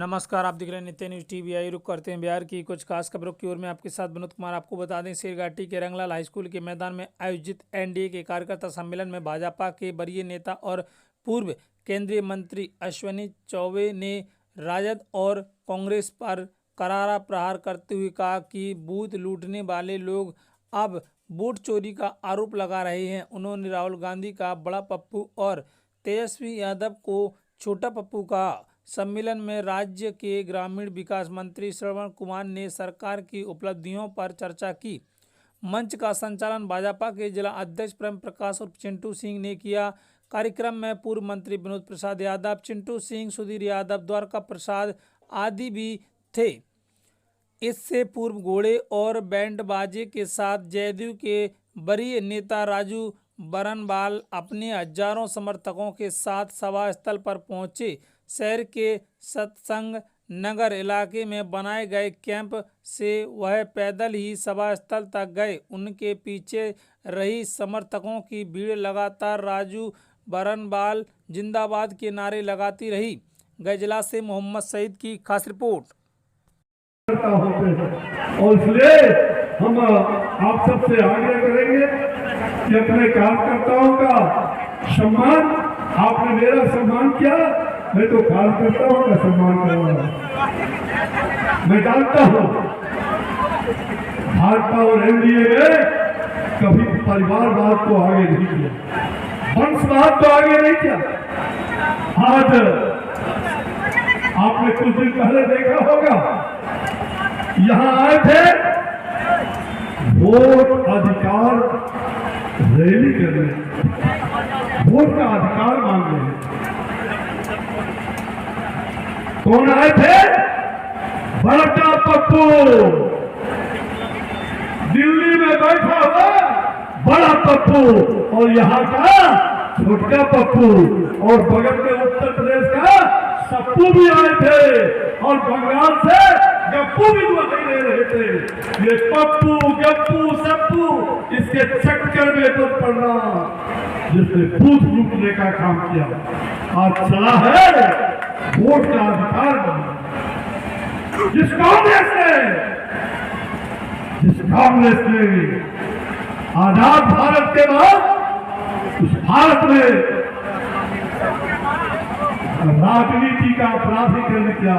नमस्कार, आप देख रहे हैं नित्य न्यूज टीवी। आई रुख करते हैं बिहार की कुछ खास खबरों की ओर में। आपके साथ विनोद कुमार। आपको बता दें, शेरघाटी के रंगलाल हाई स्कूल के मैदान में आयोजित एनडीए के कार्यकर्ता सम्मेलन में भाजपा के वरीय नेता और पूर्व केंद्रीय मंत्री अश्विनी चौबे ने राजद और कांग्रेस पर करारा प्रहार करते हुए कहा कि बूथ लूटने वाले लोग अब वोट चोरी का आरोप लगा रहे हैं। उन्होंने राहुल गांधी का बड़ा पप्पू और तेजस्वी यादव को छोटा पप्पू कहा। सम्मेलन में राज्य के ग्रामीण विकास मंत्री श्रवण कुमार ने सरकार की उपलब्धियों पर चर्चा की। मंच का संचालन भाजपा के जिला अध्यक्ष प्रेम प्रकाश और चिंटू सिंह ने किया। कार्यक्रम में पूर्व मंत्री विनोद प्रसाद यादव, चिंटू सिंह, सुधीर यादव, द्वारका प्रसाद आदि भी थे। इससे पूर्व घोड़े और बैंड बाजे के साथ जदयू के वरीय नेता राजू बरनवाल अपने हजारों समर्थकों के साथ सभा स्थल पर पहुंचे। शहर के सत्संग नगर इलाके में बनाए गए कैंप से वह पैदल ही सभा स्थल तक गए। उनके पीछे रही समर्थकों की भीड़ लगातार राजू बरनवाल जिंदाबाद के नारे लगाती रही। गजला से मोहम्मद सईद की खास रिपोर्ट। और इसलिए हम आप सबसे आग्रह करेंगे कि अपने कार्यकर्ताओं का सम्मान, आपने मेरा सम्मान किया, मैं तो कार्यकर्ताओं का सम्मान करूंगा। मैं जानता हूं भाजपा और एनडीए ने कभी परिवारवाद को आगे नहीं किया, वंशवाद को आगे नहीं किया। आज आपने कुछ दिन पहले देखा होगा, यहां आए थे वोट अधिकार रैली करने, वोट का अधिकार मांगने। कौन आए थे? बड़ा पप्पू, दिल्ली में बैठा हुआ बड़ा पप्पू और यहाँ का छोटा पप्पू, और बगल में उत्तर प्रदेश का सप्पू भी आए थे, और बंगाल से गप्पू भी वही ले रहे थे। ये पप्पू गप्पू सप्पू इसके चक्कर में तो पड़ना, जिसने बूथ लूटने का काम किया, आज चला है वोट का अधिकार बना। जिस कांग्रेस ने आजाद भारत के बाद उस भारत में राजनीति का अपराधीकरण किया,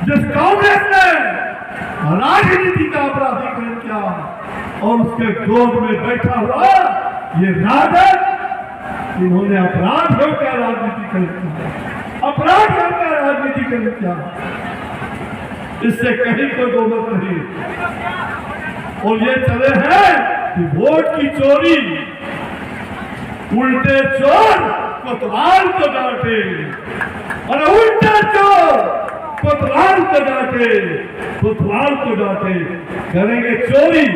जिस कांग्रेस ने राजनीति का अपराधीकरण किया और उसके गोद में बैठा हुआ ये राजद, इन्होंने अपराधियों का राजनीतिकरण किया, अपराधियों का राजनीतिकरण किया। इससे कहीं कोई दो मत नहीं। और ये चले हैं कि वोट की चोरी, उल्टे चोर कोतवाल को डांटे, और उल्टे चोर कोतवाल को डांटे, कोतवाल को डांटे, करेंगे चोरी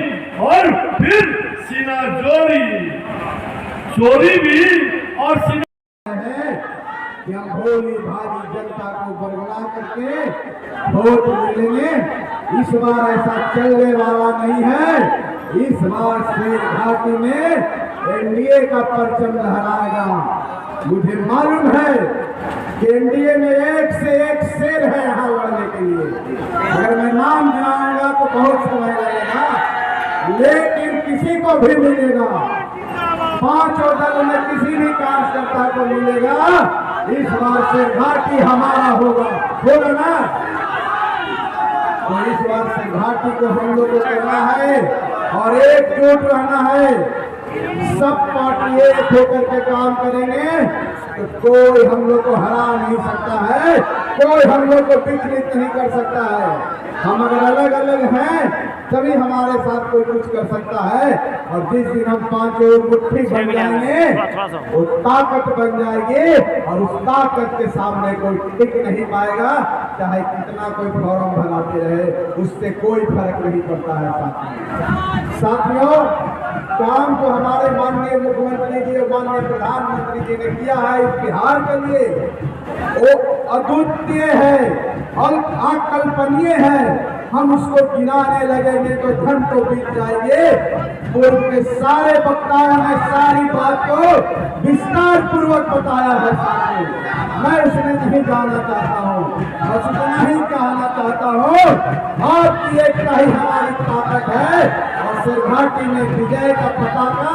और फिर सीना जोड़ी, चोरी भी और सीना है कि हम भोली भारी जनता को बरगला करके वोट मिलेंगे। इस बार ऐसा चलने वाला नहीं है। इस बार शेरघाटी में एनडीए का परचम लहराएगा। मुझे मालूम है कि एनडीए में एक से एक शेर है यहाँ लड़ने के लिए। अगर मैं नाम गिनाऊंगा तो बहुत समय लगेगा, लेकिन किसी को भी मिलेगा, पांचों दल में किसी भी कार्यकर्ता को मिलेगा। इस बार शेरघाटी हमारा होगा ना। तो इस बार शेरघाटी को हम लोग को करना है और एकजुट रहना है। सब पार्टी एक होकर के काम करेंगे तो कोई हम लोग को हरा नहीं सकता है, कोई हम लोग को विचलित नहीं कर सकता है। हम अगर अलग अलग हैं तभी हमारे साथ कोई कुछ कर सकता है। और जिस दिन हम पांचों मुट्ठी बन जाएंगे वो ताकत बन जाएगी, और उस ताकत के सामने कोई टिक नहीं पाएगा। चाहे कितना कोई फॉर्म भराते रहे, उससे कोई फर्क नहीं पड़ता है। साथियों, काम तो हमारे माननीय मुख्यमंत्री जी और माननीय प्रधानमंत्री जी ने किया है इस बिहार के लिए, वो अद्वितीय है और अकल्पनीय है। हम उसको गिनाने लगेंगे तो घंटों बीत जाएंगे। पूर्व के सारे वक्ताओं ने सारी बात को विस्तार पूर्वक बताया है। मैं उसमें नहीं जाना चाहता हूँ। बस इतना ही कहना चाहता हूँ, आपकी एकता ही हमारी ताकत है और सिर घाटी में विजय का पताका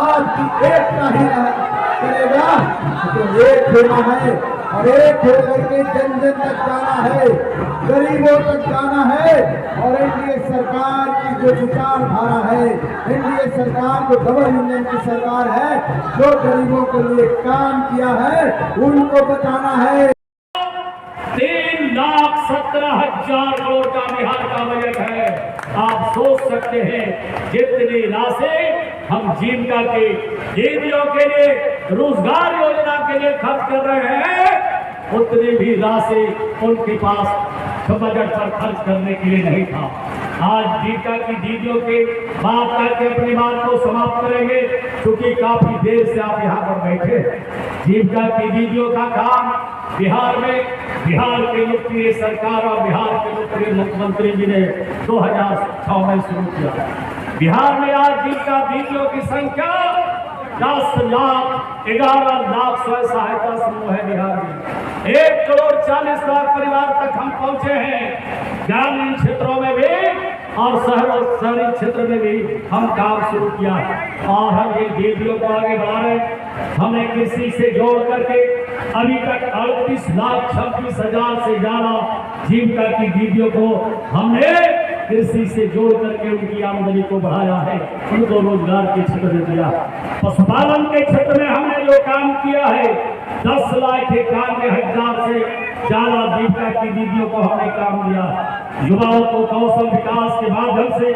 आज की एकता ही करेगा। तो एक होना है और एक होकर के जन जन तक जाना है, गरीबों तक जाना है। और एनडीए सरकार की जो विचारधारा है, एनडीए सरकार जो डबल इंजन की सरकार है, जो गरीबों के लिए काम किया है, उनको बताना है। 3,17,000 करोड़ का बिहार का बजट है। आप सोच सकते हैं जितनी राशि हम जीविका के दीदियों के लिए, रोजगार योजना के लिए खर्च कर रहे हैं, उतनी भी राशि उनके पास बजट पर खर्च करने के लिए नहीं था। आज जीविका की दीदियों के बात करके अपनी बात को समाप्त करेंगे, क्योंकि काफी देर से आप यहाँ पर बैठे। जीविका की दीदियों का काम बिहार में, बिहार के लोकप्रिय सरकार और बिहार के लोकप्रिय मुख्यमंत्री जी ने 2006 में शुरू किया। बिहार में आज जीविका दीदियों की संख्या 10,11,00,000 स्वयं सहायता समूह है बिहार में। 1,40,00,000 परिवार तक हम पहुंचे हैं। ग्रामीण क्षेत्रों में भी और शहरी क्षेत्र में भी हम काम शुरू किया और हम ये दीदियों को आगे बढ़ा रहे हैं। हमने कृषि से जोड़ करके अभी तक 38,26,000 से ज्यादा जीविका की दीदियों को हमने कृषि से जोड़ करके उनकी आमदनी को बढ़ाया है, उनको रोजगार के क्षेत्र में दिया। पशुपालन के क्षेत्र में हमने जो काम किया है, 10,91,000 से ज्यादा जीविका की दीदियों को हमने काम दिया। युवाओं को कौशल विकास के माध्यम से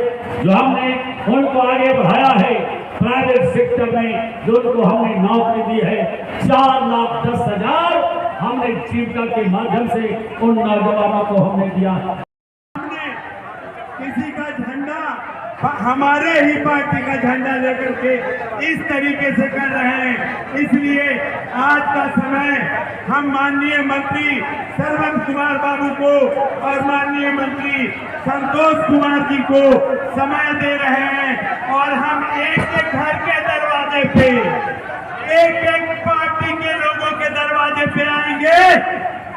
जो हमने उनको आगे बढ़ाया है, प्राइवेट सेक्टर में जो उनको हमने नौकरी दी है, 4,10,000 हमने जीविका के माध्यम से उन नौजवानों को हमने दिया। किसी का झंडा हमारे ही पार्टी का झंडा लेकर के इस तरीके से कर रहे हैं। इसलिए आज का समय हम माननीय मंत्री सरवन कुमार बाबू को और माननीय मंत्री संतोष कुमार जी को समय दे रहे हैं और हम एक एक घर के दरवाजे पे, एक एक पार्टी के लोगों के दरवाजे पे आएंगे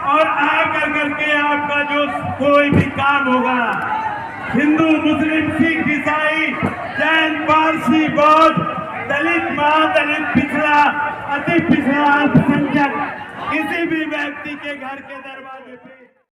और आकर करके आपका जो कोई भी काम होगा, हिंदू, मुस्लिम, सिख, ईसाई, जैन, पारसी, बौद्ध, दलित, महादलित, पिछड़ा, अति पिछड़ा, अल्पसंख्यक, किसी भी व्यक्ति के घर के